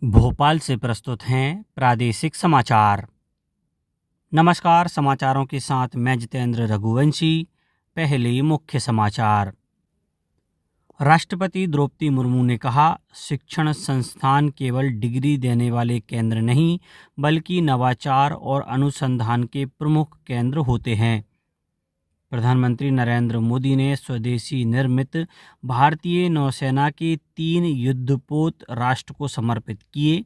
भोपाल से प्रस्तुत हैं प्रादेशिक समाचार। नमस्कार, समाचारों के साथ मैं जितेंद्र रघुवंशी। पहले मुख्य समाचार। राष्ट्रपति द्रौपदी मुर्मू ने कहा, शिक्षण संस्थान केवल डिग्री देने वाले केंद्र नहीं बल्कि नवाचार और अनुसंधान के प्रमुख केंद्र होते हैं। प्रधानमंत्री नरेंद्र मोदी ने स्वदेशी निर्मित भारतीय नौसेना के 3 युद्धपोत राष्ट्र को समर्पित किए।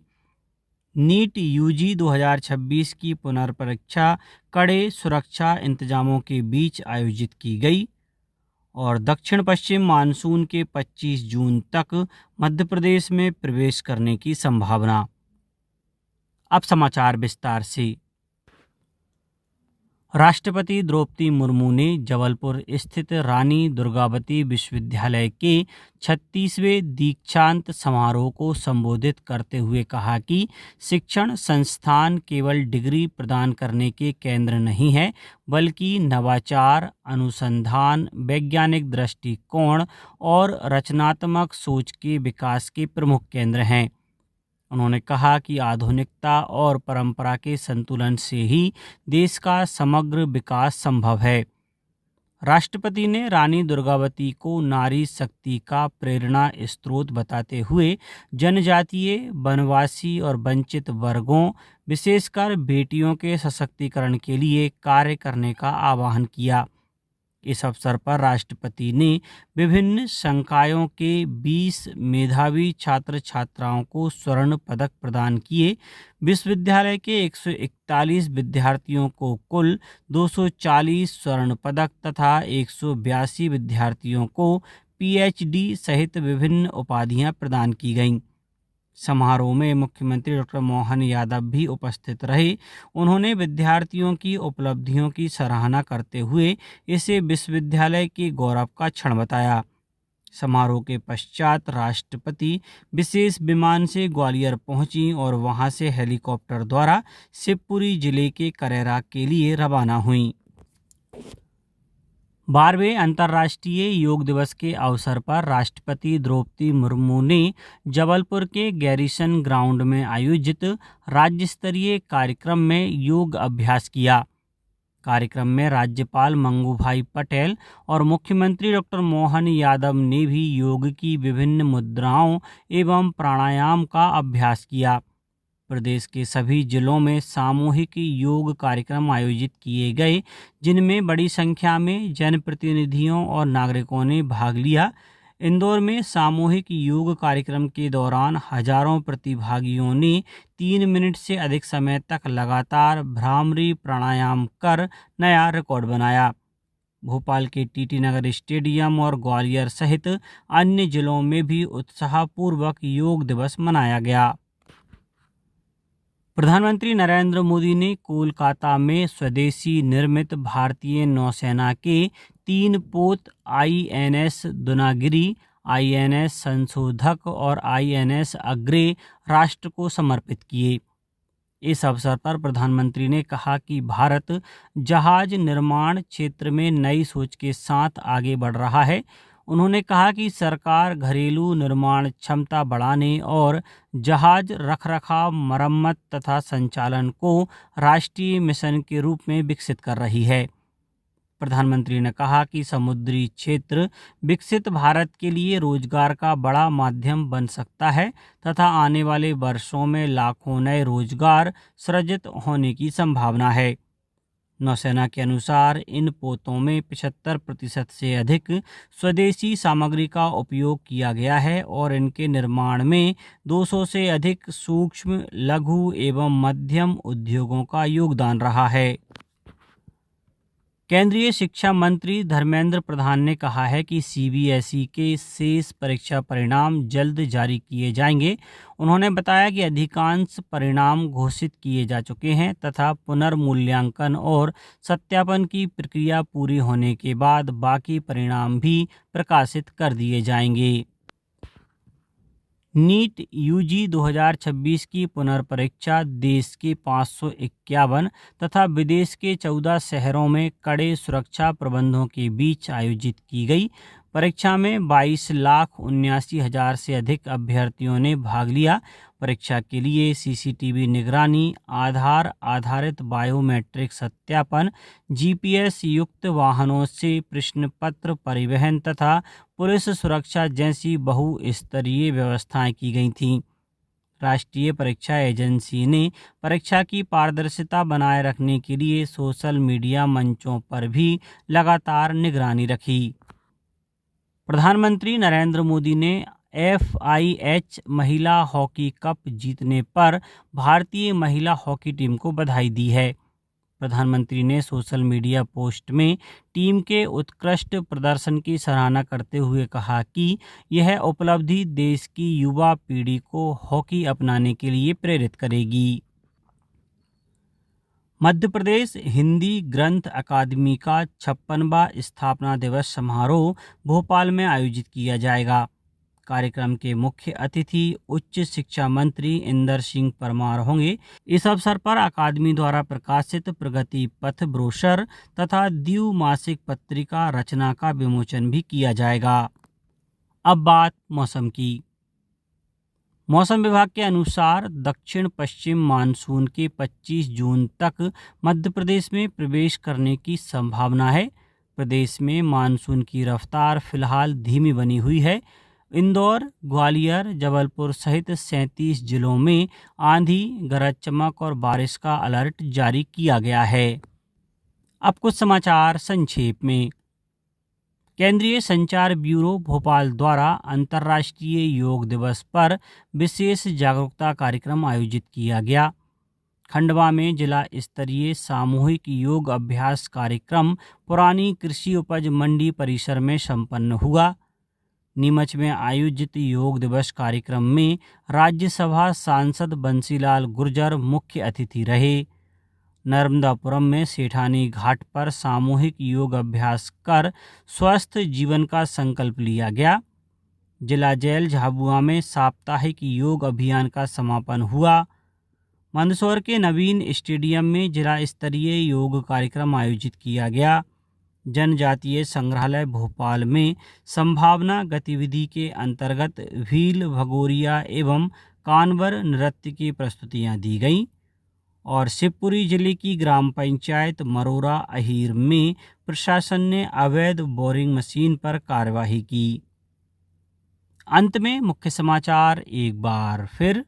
नीट यूजी 2026 की पुनर्परीक्षा कड़े सुरक्षा इंतजामों के बीच आयोजित की गई। और दक्षिण पश्चिम मानसून के 25 जून तक मध्य प्रदेश में प्रवेश करने की संभावना। अब समाचार विस्तार से। राष्ट्रपति द्रौपदी मुर्मू ने जबलपुर स्थित रानी दुर्गावती विश्वविद्यालय के 36वें दीक्षांत समारोह को संबोधित करते हुए कहा कि शिक्षण संस्थान केवल डिग्री प्रदान करने के केंद्र नहीं है बल्कि नवाचार, अनुसंधान, वैज्ञानिक दृष्टिकोण और रचनात्मक सोच के विकास के प्रमुख केंद्र हैं। उन्होंने कहा कि आधुनिकता और परंपरा के संतुलन से ही देश का समग्र विकास संभव है। राष्ट्रपति ने रानी दुर्गावती को नारी शक्ति का प्रेरणा स्रोत बताते हुए जनजातीय, वनवासी और वंचित वर्गों, विशेषकर बेटियों के सशक्तिकरण के लिए कार्य करने का आह्वान किया। इस अवसर पर राष्ट्रपति ने विभिन्न संकायों के 20 मेधावी छात्र छात्राओं को स्वर्ण पदक प्रदान किए। विश्वविद्यालय के 141 विद्यार्थियों को कुल 240 स्वर्ण पदक तथा 182 विद्यार्थियों को पीएचडी सहित विभिन्न उपाधियां प्रदान की गईं। समारोह में मुख्यमंत्री डॉक्टर मोहन यादव भी उपस्थित रहे। उन्होंने विद्यार्थियों की उपलब्धियों की सराहना करते हुए इसे विश्वविद्यालय के गौरव का क्षण बताया। समारोह के पश्चात राष्ट्रपति विशेष विमान से ग्वालियर पहुंची और वहां से हेलीकॉप्टर द्वारा शिवपुरी जिले के करेरा के लिए रवाना हुई। 12वें अंतर्राष्ट्रीय योग दिवस के अवसर पर राष्ट्रपति द्रौपदी मुर्मू ने जबलपुर के गैरिसन ग्राउंड में आयोजित राज्य स्तरीय कार्यक्रम में योग अभ्यास किया। कार्यक्रम में राज्यपाल मंगूभाई पटेल और मुख्यमंत्री डॉक्टर मोहन यादव ने भी योग की विभिन्न मुद्राओं एवं प्राणायाम का अभ्यास किया। प्रदेश के सभी जिलों में सामूहिक योग कार्यक्रम आयोजित किए गए, जिनमें बड़ी संख्या में जनप्रतिनिधियों और नागरिकों ने भाग लिया। इंदौर में सामूहिक योग कार्यक्रम के दौरान हजारों प्रतिभागियों ने 3 मिनट से अधिक समय तक लगातार भ्रामरी प्राणायाम कर नया रिकॉर्ड बनाया। भोपाल के टीटी नगर स्टेडियम और ग्वालियर सहित अन्य जिलों में भी उत्साहपूर्वक योग दिवस मनाया गया। प्रधानमंत्री नरेंद्र मोदी ने कोलकाता में स्वदेशी निर्मित भारतीय नौसेना के 3 पोत आईएनएस दुनागिरी, आईएनएस संशोधक और आईएनएस अग्रे राष्ट्र को समर्पित किए। इस अवसर पर प्रधानमंत्री ने कहा कि भारत जहाज निर्माण क्षेत्र में नई सोच के साथ आगे बढ़ रहा है। उन्होंने कहा कि सरकार घरेलू निर्माण क्षमता बढ़ाने और जहाज रखरखाव, मरम्मत तथा संचालन को राष्ट्रीय मिशन के रूप में विकसित कर रही है। प्रधानमंत्री ने कहा कि समुद्री क्षेत्र विकसित भारत के लिए रोजगार का बड़ा माध्यम बन सकता है तथा आने वाले वर्षों में लाखों नए रोजगार सृजित होने की संभावना है। नौसेना के अनुसार इन पोतों में 75% से अधिक स्वदेशी सामग्री का उपयोग किया गया है और इनके निर्माण में 200 से अधिक सूक्ष्म, लघु एवं मध्यम उद्योगों का योगदान रहा है। केंद्रीय शिक्षा मंत्री धर्मेंद्र प्रधान ने कहा है कि सीबीएसई के शेष परीक्षा परिणाम जल्द जारी किए जाएंगे। उन्होंने बताया कि अधिकांश परिणाम घोषित किए जा चुके हैं तथा पुनर्मूल्यांकन और सत्यापन की प्रक्रिया पूरी होने के बाद बाकी परिणाम भी प्रकाशित कर दिए जाएंगे। नीट यूजी 2026 की पुनर्परीक्षा देश के 551 तथा विदेश के 14 शहरों में कड़े सुरक्षा प्रबंधों के बीच आयोजित की गई। परीक्षा में 22,79,000 से अधिक अभ्यर्थियों ने भाग लिया। परीक्षा के लिए सीसीटीवी निगरानी, आधार आधारित बायोमेट्रिक सत्यापन, जीपीएस युक्त वाहनों से प्रश्न पत्र परिवहन तथा पुलिस सुरक्षा जैसी बहुस्तरीय व्यवस्थाएं की गई थीं। राष्ट्रीय परीक्षा एजेंसी ने परीक्षा की पारदर्शिता बनाए रखने के लिए सोशल मीडिया मंचों पर भी लगातार निगरानी रखी। प्रधानमंत्री नरेंद्र मोदी ने FIH महिला हॉकी कप जीतने पर भारतीय महिला हॉकी टीम को बधाई दी है। प्रधानमंत्री ने सोशल मीडिया पोस्ट में टीम के उत्कृष्ट प्रदर्शन की सराहना करते हुए कहा कि यह उपलब्धि देश की युवा पीढ़ी को हॉकी अपनाने के लिए प्रेरित करेगी। मध्य प्रदेश हिंदी ग्रंथ अकादमी का 56वां स्थापना दिवस समारोह भोपाल में आयोजित किया जाएगा। कार्यक्रम के मुख्य अतिथि उच्च शिक्षा मंत्री इंदर सिंह परमार होंगे। इस अवसर पर अकादमी द्वारा प्रकाशित प्रगति पथ ब्रोशर तथा द्विमासिक पत्रिका रचना का विमोचन भी किया जाएगा। अब बात मौसम की। मौसम विभाग के अनुसार दक्षिण पश्चिम मानसून के 25 जून तक मध्य प्रदेश में प्रवेश करने की संभावना है। प्रदेश में मानसून की रफ्तार फिलहाल धीमी बनी हुई है। इंदौर, ग्वालियर, जबलपुर सहित 37 जिलों में आंधी, गरज चमक और बारिश का अलर्ट जारी किया गया है। अब कुछ समाचार संक्षेप में। केंद्रीय संचार ब्यूरो भोपाल द्वारा अंतर्राष्ट्रीय योग दिवस पर विशेष जागरूकता कार्यक्रम आयोजित किया गया। खंडवा में जिला स्तरीय सामूहिक योग अभ्यास कार्यक्रम पुरानी कृषि उपज मंडी परिसर में संपन्न हुआ। नीमच में आयोजित योग दिवस कार्यक्रम में राज्यसभा सांसद बंसीलाल गुर्जर मुख्य अतिथि रहे। नर्मदापुरम में सेठानी घाट पर सामूहिक योग अभ्यास कर स्वस्थ जीवन का संकल्प लिया गया। जिला जेल झाबुआ में साप्ताहिक योग अभियान का समापन हुआ। मंदसौर के नवीन स्टेडियम में जिला स्तरीय योग कार्यक्रम आयोजित किया गया। जनजातीय संग्रहालय भोपाल में संभावना गतिविधि के अंतर्गत भील, भगोरिया एवं कानवर नृत्य की प्रस्तुतियां दी गईं। और शिवपुरी जिले की ग्राम पंचायत मरोरा अहीर में प्रशासन ने अवैध बोरिंग मशीन पर कार्यवाही की। अंत में मुख्य समाचार एक बार फिर।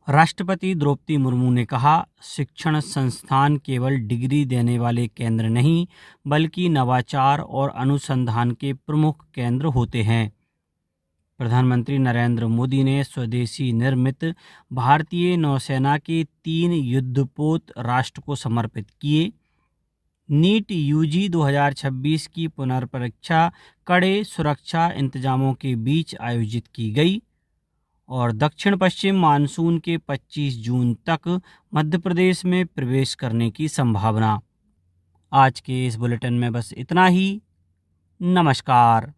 राष्ट्रपति द्रौपदी मुर्मू ने कहा, शिक्षण संस्थान केवल डिग्री देने वाले केंद्र नहीं बल्कि नवाचार और अनुसंधान के प्रमुख केंद्र होते हैं। प्रधानमंत्री नरेंद्र मोदी ने स्वदेशी निर्मित भारतीय नौसेना के 3 युद्धपोत राष्ट्र को समर्पित किए। नीट यूजी 2026 की पुनर्परीक्षा कड़े सुरक्षा इंतजामों के बीच आयोजित की गई। और दक्षिण पश्चिम मानसून के 25 जून तक मध्य प्रदेश में प्रवेश करने की संभावना। आज के इस बुलेटिन में बस इतना ही। नमस्कार।